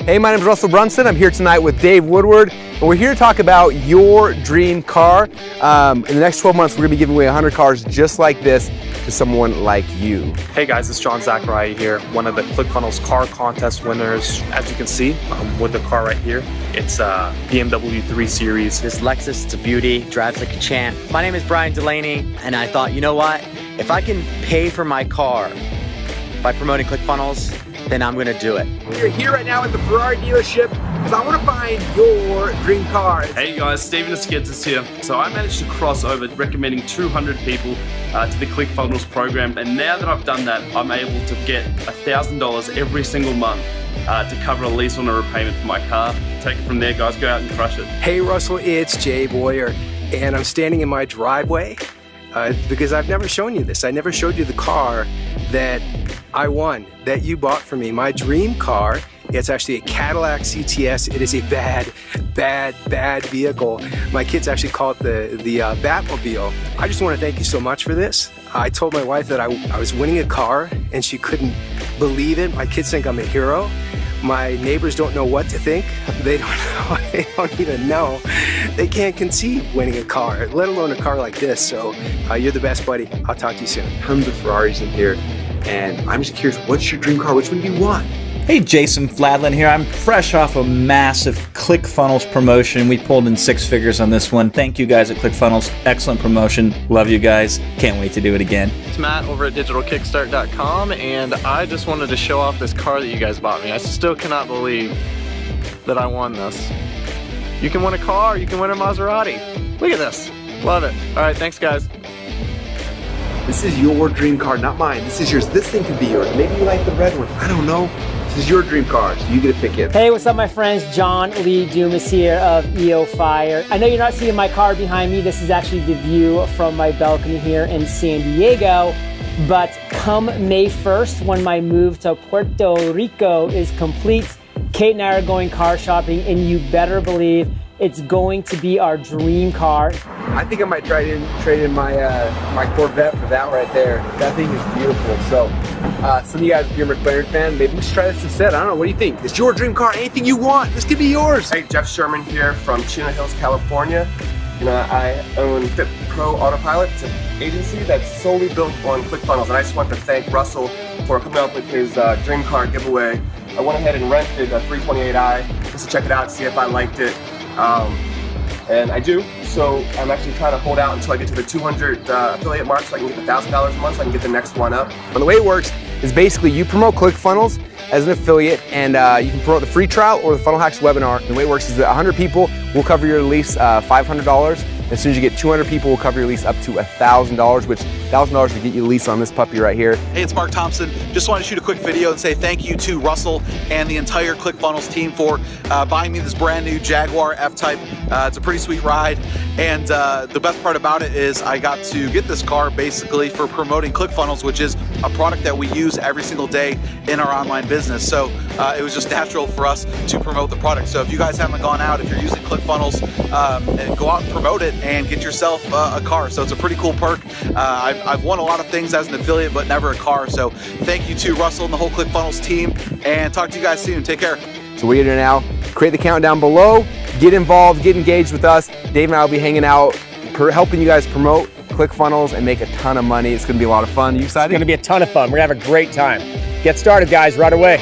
Hey, my name is Russell Brunson. I'm here tonight with Dave Woodward, and we're here to talk about your dream car. In the next 12 months, we're gonna be giving away 100 cars just like this to someone like you. Hey guys, it's John Zachariah here, one of the Clickfunnels car contest winners. As you can see, with the car right here, it's a BMW 3 Series. This Lexus, it's a beauty, drives like a champ. My name is Brian Delaney, and I thought, you know what? If I can pay for my car by promoting Clickfunnels, then I'm gonna do it. We're here right now at the Ferrari dealership because I want to find your dream car. Hey guys, Steven Esquentas here. So I managed to cross over recommending 200 people to the Clickfunnels program, and now that I've done that, I'm able to get $1,000 every single month to cover a lease on a repayment for my car. Take it from there, guys. Go out and crush it. Hey Russell, it's Jay Boyer, and I'm standing in my driveway because I've never shown you this. I never showed you the car that I won, that you bought for me. My dream car. It's actually a Cadillac CTS. It is a bad vehicle. My kids actually call it the Batmobile. I just want to thank you so much for this. I told my wife that I was winning a car, and she couldn't believe it. My kids think I'm a hero. My neighbors don't know what to think. They don't know. They don't even know. They can't conceive winning a car, let alone a car like this. So you're the best, buddy. I'll talk to you soon. Tons of Ferraris in here, and I'm just curious, what's your dream car? Which one do you want? Hey, Jason Fladlin here. I'm fresh off a massive Clickfunnels promotion. We pulled in 6 figures on this one. Thank you guys at Clickfunnels. Excellent promotion. Love you guys. Can't wait to do it again. It's Matt over at digitalkickstart.com, and I just wanted to show off this car that you guys bought me. I still cannot believe that I won this. You can win a car, you can win a Maserati. Look at this. Love it. All right, thanks guys. This is your dream car, not mine. This is yours. This thing could be yours. Maybe you like the red one. I don't know. This is your dream car, so you get to pick it. Hey, what's up, my friends? John Lee Dumas here of EO Fire. I know you're not seeing my car behind me. This is actually the view from my balcony here in San Diego. But come May 1st, when my move to Puerto Rico is complete, Kate and I are going car shopping, and you better believe it's going to be our dream car. I think I might trade in my my Corvette for that right there. That thing is beautiful. So, some of you guys, if you're a McLaren fan, maybe we should try this instead. I don't know. What do you think? It's your dream car. Anything you want, this could be yours. Hey, Jeff Sherman here from Chino Hills, California. I own Fit Pro Autopilot. It's an agency that's solely built on Clickfunnels, and I just want to thank Russell for coming up with his dream car giveaway. I went ahead and rented a 328i just to check it out, see if I liked it. And I do, so I'm actually trying to hold out until I get to the 200 affiliate mark so I can get the $1,000 a month so I can get the next one up. And the way it works is basically you promote Clickfunnels as an affiliate, and you can promote the free trial or the Funnel Hacks webinar. And the way it works is that 100 people will cover your lease $500. As soon as you get 200 people, will cover your lease up to $1,000, which $1,000 will get you a lease on this puppy right here. Hey, it's Mark Thompson. Just wanted to shoot a quick video and say thank you to Russell and the entire Clickfunnels team for buying me this brand new Jaguar F-Type. It's a pretty sweet ride, and the best part about it is I got to get this car basically for promoting Clickfunnels, which is a product that we use every single day in our online business. So it was just natural for us to promote the product. So if you guys haven't gone out, if you're using Clickfunnels, and go out and promote it and get yourself a car. So it's a pretty cool perk. I've won a lot of things as an affiliate, but never a car. So thank you to Russell and the whole Clickfunnels team, and talk to you guys soon. Take care. So what you're doing now, create the count down below, get involved, get engaged with us. Dave and I will be hanging out, helping you guys promote Clickfunnels and make a ton of money. It's gonna be a lot of fun. You excited? It's gonna be a ton of fun. We're gonna have a great time. Get started, guys, right away.